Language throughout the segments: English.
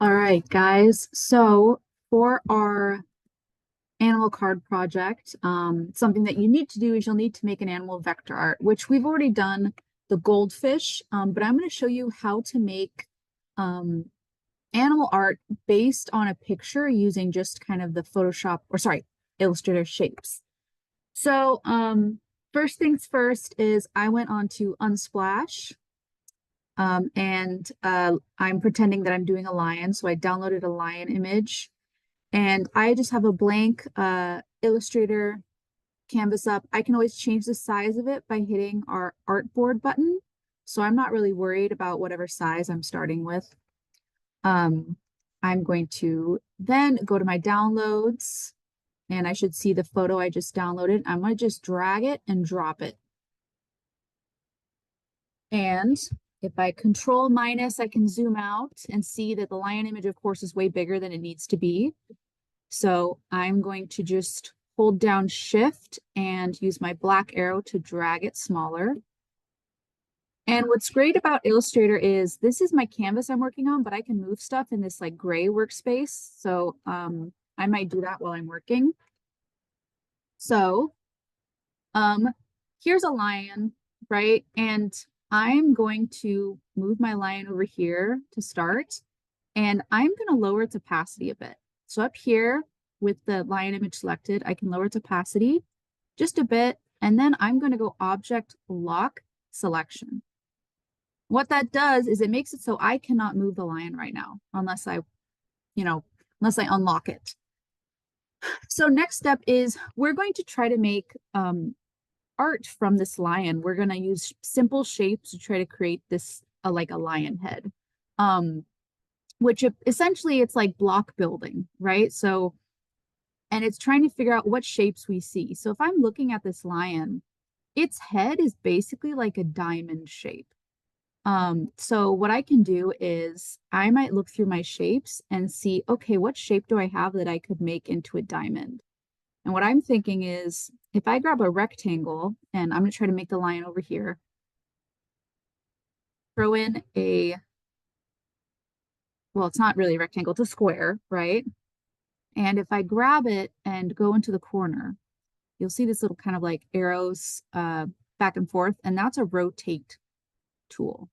All right, guys. So for our animal card project, something that you need to do is you'll need to make an animal vector art, which we've already done the goldfish, but I'm going to show you how to make um, animal art based on a picture using just kind of the Photoshop, or sorry, Illustrator shapes. So first things first is I went on to Unsplash. And I'm pretending that I'm doing a lion. So I downloaded a lion image and I just have a blank Illustrator canvas up. I can always change the size of it by hitting our artboard button. So I'm not really worried about whatever size I'm starting with. Um, I'm going to then go to my downloads and I should see the photo I just downloaded. I'm going to just drag it and drop it. And if I control minus, I can zoom out and see that the lion image, of course, is way bigger than it needs to be. So I'm going to just hold down shift and use my black arrow to drag it smaller. And what's great about Illustrator is this is my canvas I'm working on, but I can move stuff in this like gray workspace. So I might do that while I'm working. So um, here's a lion, right? And I'm going to move my lion over here to start, and I'm going to lower its opacity a bit. So up here with the lion image selected, I can lower its opacity just a bit, and then I'm going to go Object Lock Selection. What that does is it makes it so I cannot move the lion right now unless unless I unlock it. So next step is we're going to try to make art from this lion. We're going to use simple shapes to try to create this like a lion head. Which essentially it's like block building, right? So, and it's trying to figure out what shapes we see. So if I'm looking at this lion, its head is basically like a diamond shape. So what I can do is I might look through my shapes and see, okay, what shape do I have that I could make into a diamond? And what I'm thinking is if I grab a rectangle and I'm going to try to make the lion over here, throw in well, it's not really a rectangle, it's a square, right? And if I grab it and go into the corner, you'll see this little kind of like arrows back and forth, and that's a rotate tool.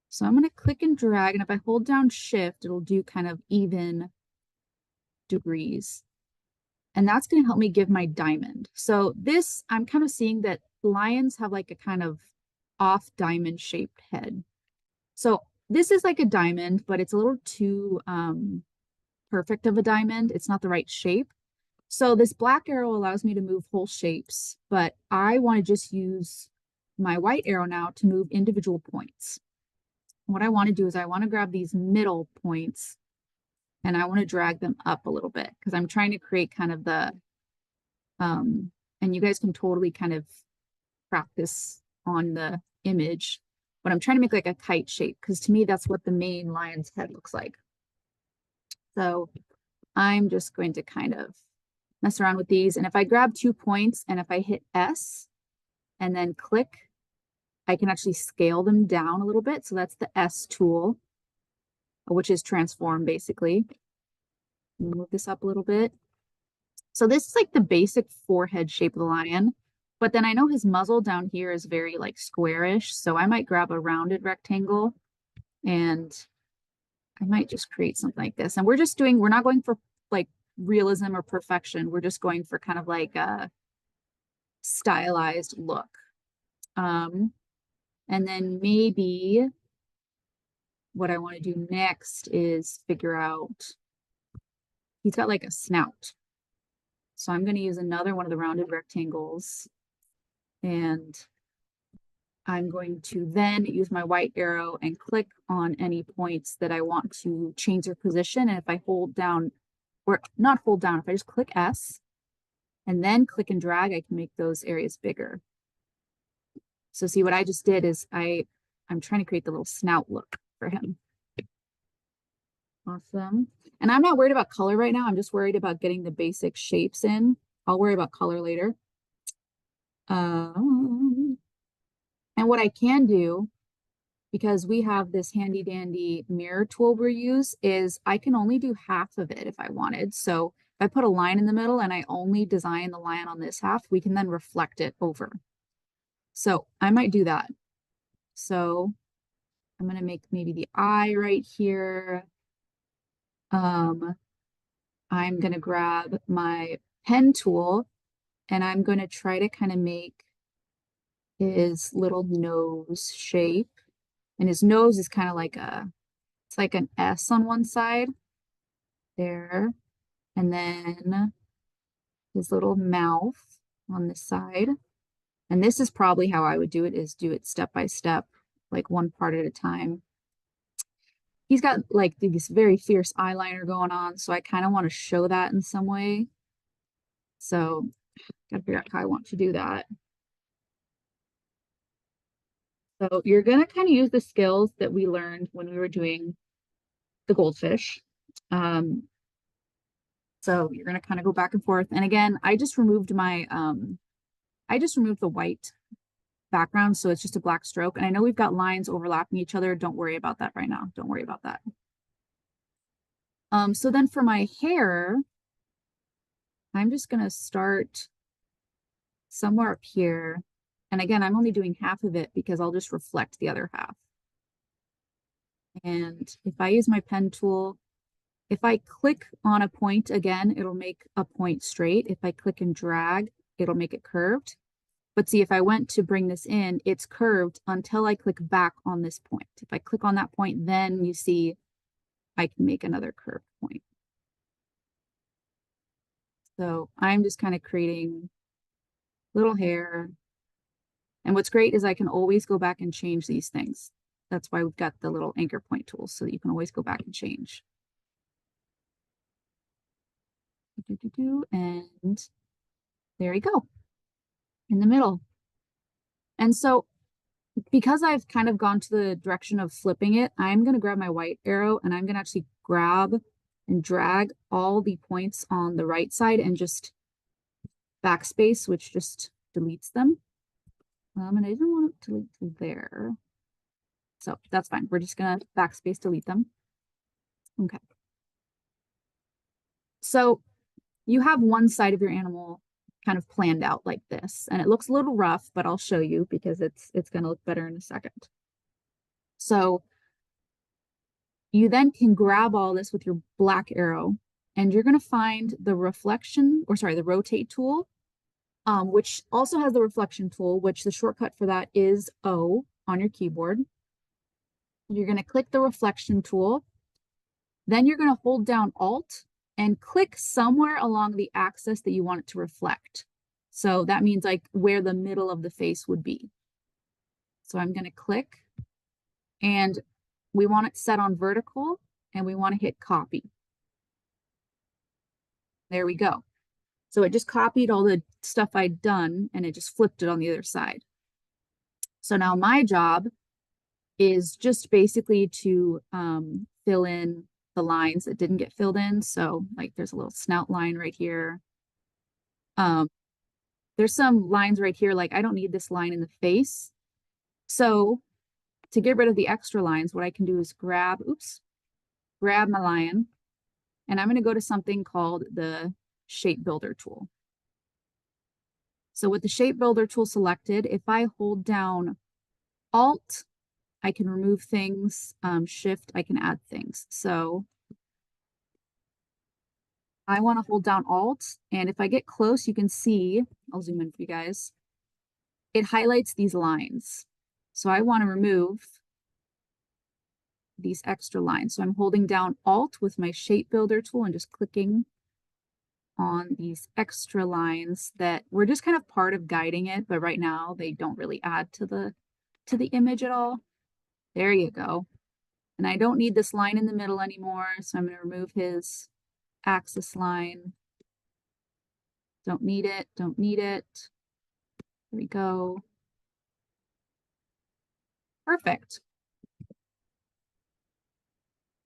So I'm going to click and drag, and if I hold down shift, it'll do kind of even degrees. And that's going to help me give my diamond. So this, I'm kind of seeing that lions have like a kind of off diamond shaped head. So this is like a diamond, but it's a little too perfect of a diamond. It's not the right shape. So this black arrow allows me to move whole shapes, but I want to just use my white arrow now to move individual points. What I want to do is I want to grab these middle points and I want to drag them up a little bit because I'm trying to create kind of and you guys can totally kind of practice on the image, but I'm trying to make like a kite shape because to me, that's what the main lion's head looks like. So I'm just going to kind of mess around with these. And if I grab 2 points and if I hit S and then click, I can actually scale them down a little bit. So that's the S tool, which is transform basically. Move this up a little bit. So this is like the basic forehead shape of the lion, but then I know his muzzle down here is very like squarish. So I might grab a rounded rectangle and I might just create something like this. And we're not going for like realism or perfection. We're just going for kind of like a stylized look. And then maybe what I want to do next is figure out, he's got like a snout. So I'm going to use another one of the rounded rectangles and I'm going to then use my white arrow and click on any points that I want to change their position. And if I hold down, or not hold down, if I just click S and then click and drag, I can make those areas bigger. So see what I just did is I'm trying to create the little snout look for him. Awesome. And I'm not worried about color right now. I'm just worried about getting the basic shapes in. I'll worry about color later. And what I can do because we have this handy dandy mirror tool we use, is I can only do half of it if I wanted. So if I put a line in the middle and I only design the line on this half, we can then reflect it over. So I might do that. So I'm going to make maybe the eye right here. I'm going to grab my pen tool and I'm going to try to kind of make his little nose shape. And his nose is kind of like it's like an S on one side there. And then his little mouth on this side. And this is probably how I would do it, is do it step by step, like one part at a time. He's got like this very fierce eyeliner going on, so I kind of want to show that in some way. So gotta figure out how I want to do that. So you're gonna kind of use the skills that we learned when we were doing the goldfish. So you're gonna kind of go back and forth. And again, I just removed the white background, so it's just a black stroke. And I know we've got lines overlapping each other. Don't worry about that right now. Don't worry about that. So then for my hair, I'm just gonna start somewhere up here. And again, I'm only doing half of it because I'll just reflect the other half. And if I use my pen tool, if I click on a point again, it'll make a point straight. If I click and drag, it'll make it curved. But see, if I went to bring this in, it's curved until I click back on this point. If I click on that point, then you see I can make another curved point. So I'm just kind of creating little hair. And what's great is I can always go back and change these things. That's why we've got the little anchor point tools, so that you can always go back and change. And there you go, in the middle. And so because I've kind of gone to the direction of flipping it, I'm going to grab my white arrow and I'm going to actually grab and drag all the points on the right side and just backspace, which just deletes them. And I didn't want to delete there. So that's fine. We're just going to backspace delete them. Okay. So you have one side of your animal kind of planned out like this, and it looks a little rough, but I'll show you because it's going to look better in a second. So you then can grab all this with your black arrow, and you're going to find the the rotate tool, which also has the reflection tool, which the shortcut for that is O on your keyboard. You're going to click the reflection tool. Then you're going to hold down Alt and click somewhere along the axis that you want it to reflect. So that means like where the middle of the face would be. So I'm going to click, and we want it set on vertical, and we want to hit copy. There we go. So it just copied all the stuff I'd done and it just flipped it on the other side. So now my job is just basically to fill in the lines that didn't get filled in. So like there's a little snout line right here. There's some lines right here, like I don't need this line in the face. So to get rid of the extra lines, what I can do is grab my lion, and I'm going to go to something called the Shape Builder tool. So with the Shape Builder tool selected, if I hold down Alt, I can remove things, Shift, I can add things. So I want to hold down Alt, and if I get close, you can see, I'll zoom in for you guys, it highlights these lines. So I want to remove these extra lines. So I'm holding down Alt with my Shape Builder tool and just clicking on these extra lines that were just kind of part of guiding it, but right now they don't really add to the image at all. There you go. And I don't need this line in the middle anymore, so I'm going to remove his axis line. Don't need it, don't need it. There we go. Perfect.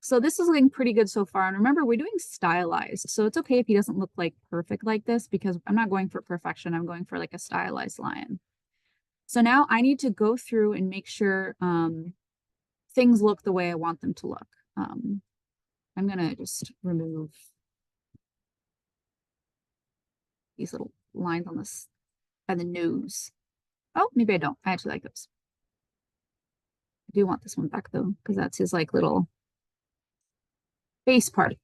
So this is looking pretty good so far. And remember, we're doing stylized. So it's okay if he doesn't look like perfect like this, because I'm not going for perfection. I'm going for like a stylized lion. So now I need to go through and make sure things look the way I want them to look. I'm gonna just remove these little lines on this by the nose. Oh, maybe I don't. I actually like those. I do want this one back though, because that's his like little face part.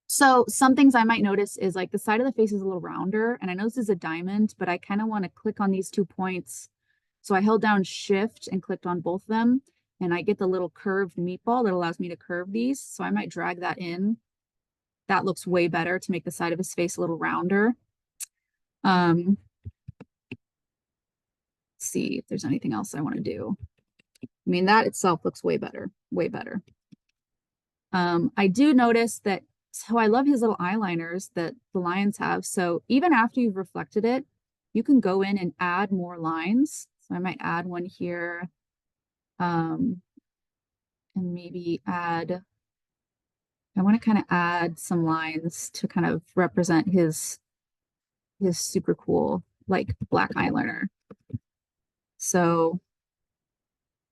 So some things I might notice is like the side of the face is a little rounder, and I know this is a diamond, but I kind of want to click on these 2 points. So I held down shift and clicked on both of them, and I get the little curved meatball that allows me to curve these. So I might drag that in. That looks way better to make the side of his face a little rounder. Let's see if there's anything else I want to do. I mean, that itself looks way better, way better. I do notice that, so I love his little eyeliners that the lions have. So even after you've reflected it, you can go in and add more lines. So I might add one here. And maybe add, I want to kind of add some lines to kind of represent his super cool, like black eyeliner. So,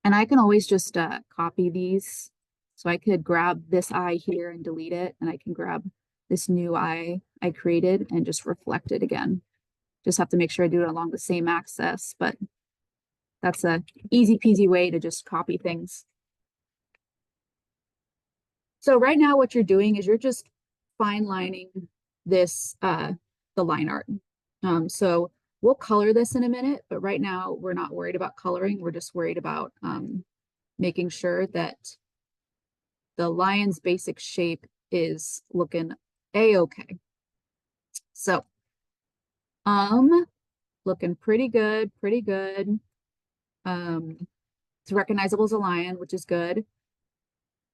and I can always just copy these. So I could grab this eye here and delete it, and I can grab this new eye I created and just reflect it again. Just have to make sure I do it along the same axis, but that's a easy peasy way to just copy things. So right now what you're doing is you're just fine lining this, the line art. So we'll color this in a minute, but right now we're not worried about coloring. We're just worried about making sure that the lion's basic shape is looking a-okay. So, looking pretty good, pretty good. It's recognizable as a lion, which is good.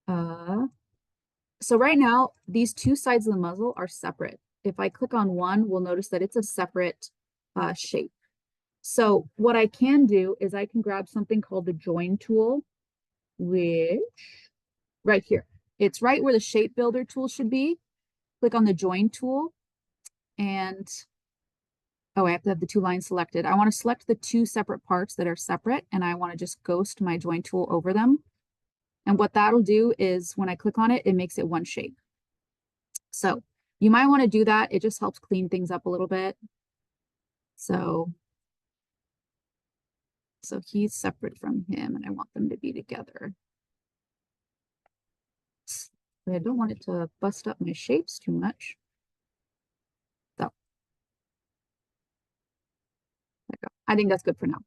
So right now, these 2 sides of the muzzle are separate. If I click on one, we'll notice that it's a separate shape. So what I can do is I can grab something called the join tool, which right here. It's right where the shape builder tool should be. Click on the join tool and, oh, I have to have the 2 lines selected. I want to select the 2 separate parts that are separate, and I want to just ghost my join tool over them. And what that'll do is when I click on it, it makes it one shape. So you might want to do that. It just helps clean things up a little bit. So he's separate from him, and I want them to be together. But I don't want it to bust up my shapes too much. So there we go. I think that's good for now.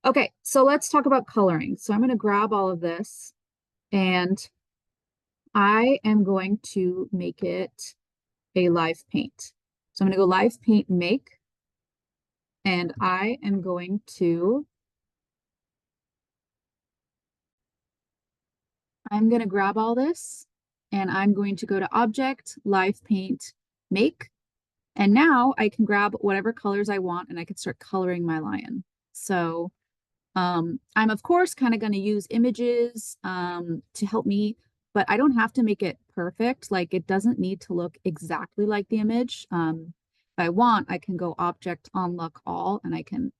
Okay, so let's talk about coloring. So I'm going to grab all of this, and I am going to make it a live paint. So I'm going to go live paint make, and I am going to grab all this, and I'm going to go to object, live paint, make. And now I can grab whatever colors I want, and I can start coloring my lion. So I'm of course kind of going to use images to help me, but I don't have to make it perfect. Like it doesn't need to look exactly like the image. If I want, I can go object, unlock all, and I can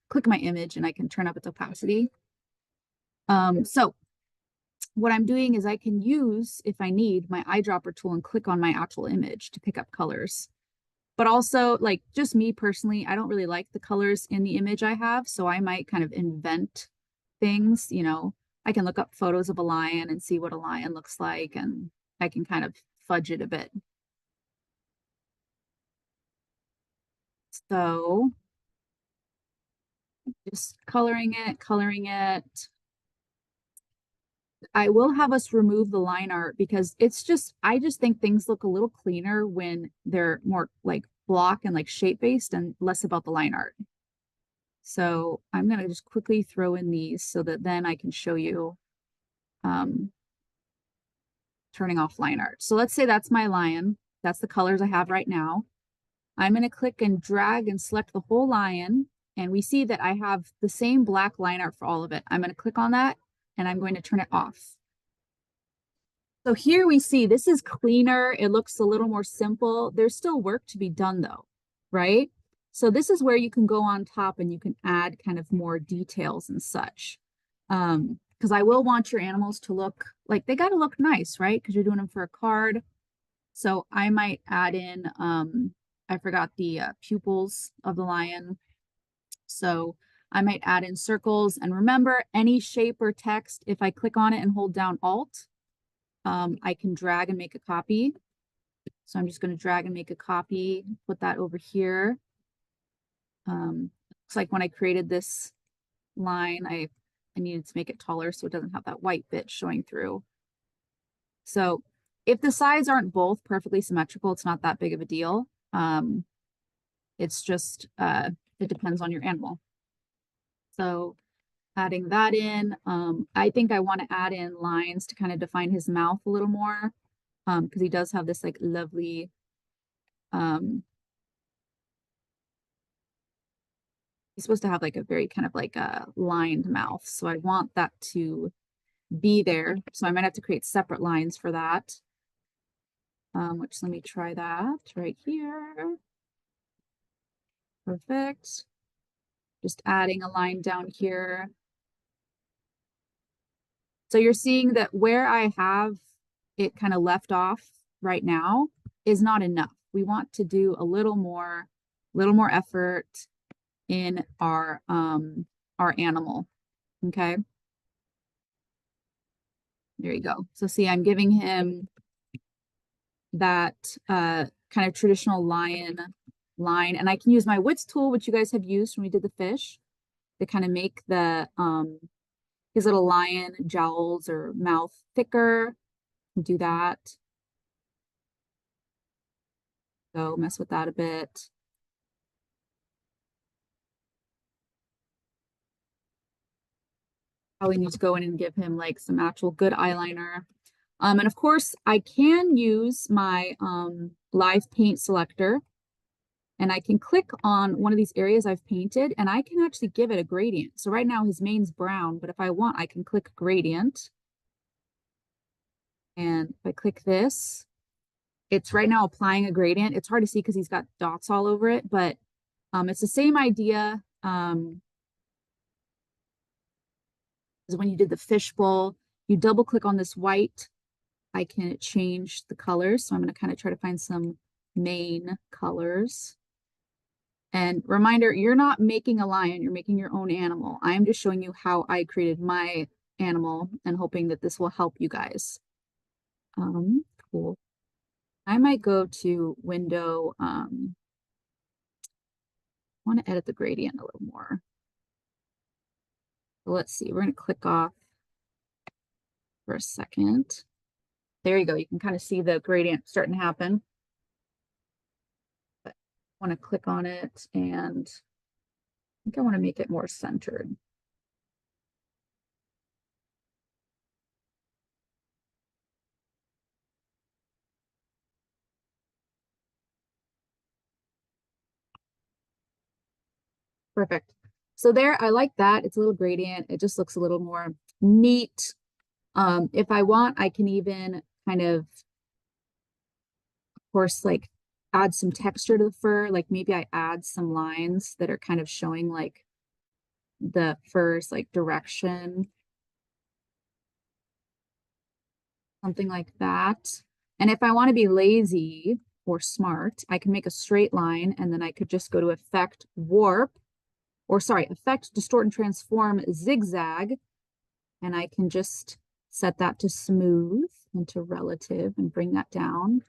click my image, and I can turn up its opacity. So what I'm doing is I can use, if I need, my eyedropper tool and click on my actual image to pick up colors. But also, like, just me personally, I don't really like the colors in the image I have, so I might kind of invent things, you know. I can look up photos of a lion and see what a lion looks like, and I can kind of fudge it a bit. So just coloring it. I will have us remove the line art because I just think things look a little cleaner when they're more like block and like shape based and less about the line art. So I'm going to just quickly throw in these so that then I can show you turning off line art. So let's say that's my lion. That's the colors I have right now. I'm going to click and drag and select the whole lion. And we see that I have the same black line art for all of it. I'm going to click on that, and I'm going to turn it off. So here we see this is cleaner. It looks a little more simple. There's still work to be done though, right? So this is where you can go on top and you can add kind of more details and such. because I will want your animals to look like they got to look nice, right? Because you're doing them for a card. So I might add in, I forgot the pupils of the lion. So I might add in circles, and remember any shape or text, if I click on it and hold down Alt, I can drag and make a copy. So I'm just going to drag and make a copy, put that over here. Looks like when I created this line, I needed to make it taller so it doesn't have that white bit showing through. So if the sides aren't both perfectly symmetrical, it's not that big of a deal. It's just, it depends on your animal. So adding that in, I think I want to add in lines to kind of define his mouth a little more, because he does have this like lovely, he's supposed to have like a very kind of like a lined mouth. So I want that to be there. So I might have to create separate lines for that. Which let me try that right here. Perfect. Just adding a line down here. So you're seeing that where I have it kind of left off right now is not enough. We want to do a little more effort in our animal. Okay. There you go. So see, I'm giving him that kind of traditional lion line, and I can use my widths tool, which you guys have used when we did the fish, to kind of make the his little lion jowls or mouth thicker. Do that. So mess with that a bit. Probably need to go in and give him like some actual good eyeliner. And of course, I can use my live paint selector, and I can click on one of these areas I've painted, and I can actually give it a gradient. So right now his mane's brown, but if I want, I can click gradient. And if I click this, it's right now applying a gradient. It's hard to see because he's got dots all over it, but it's the same idea as when you did the fishbowl. You double click on this white, I can change the colors. So I'm going to kind of try to find some main colors. And reminder, you're not making a lion, you're making your own animal. I'm just showing you how I created my animal and hoping that this will help you guys. Cool. I might go to window, I want to edit the gradient a little more. So let's see, we're going to click off for a second. There you go. You can kind of see the gradient starting to happen. But I want to click on it, and I think I want to make it more centered. Perfect. So there, I like that. It's a little gradient. It just looks a little more neat. If I want, I can even kind of course, like add some texture to the fur. Like maybe I add some lines that are kind of showing like the fur's like direction. Something like that. And if I want to be lazy or smart, I can make a straight line, and then I could just go to Effect, Warp, or sorry, Effect, Distort and Transform, Zigzag, and I can just set that to smooth and to relative and bring that down.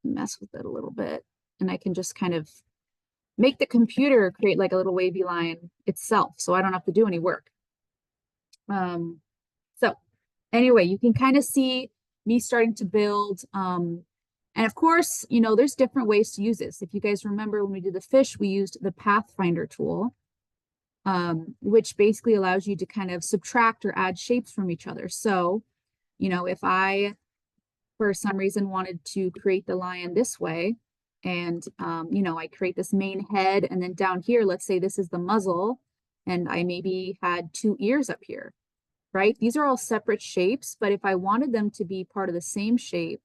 Mess with it a little bit, and I can just kind of make the computer create like a little wavy line itself, so I don't have to do any work. So anyway, you can kind of see me starting to build. And of course, you know, there's different ways to use this. If you guys remember when we did the fish, we used the Pathfinder tool, which basically allows you to kind of subtract or add shapes from each other. So, you know, if I, for some reason, wanted to create the lion this way, and, you know, I create this main head, and then down here, let's say this is the muzzle, and I maybe had 2 ears up here. Right? These are all separate shapes, but if I wanted them to be part of the same shape,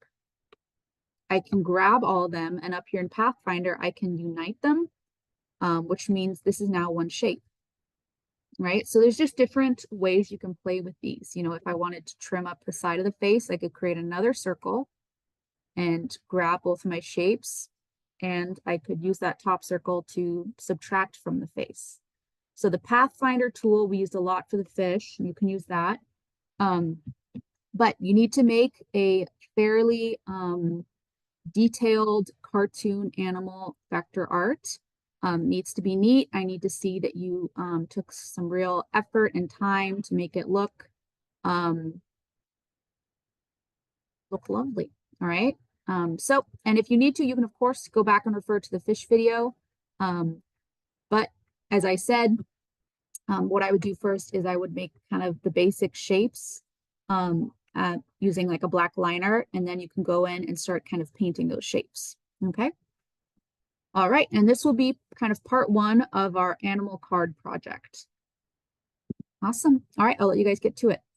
I can grab all of them, and up here in Pathfinder, I can unite them, which means this is now one shape. right? So there's just different ways you can play with these. You know, if I wanted to trim up the side of the face, I could create another circle and grab both of my shapes, and I could use that top circle to subtract from the face. So the Pathfinder tool we used a lot for the fish, and you can use that. But you need to make a fairly detailed cartoon animal vector art. Needs to be neat. I need to see that you took some real effort and time to make it look lovely. All right. So, and if you need to, you can of course go back and refer to the fish video. But as I said, what I would do first is I would make kind of the basic shapes using like a black liner, and then you can go in and start kind of painting those shapes. Okay. All right, and this will be kind of part 1 of our animal card project. Awesome. All right, I'll let you guys get to it.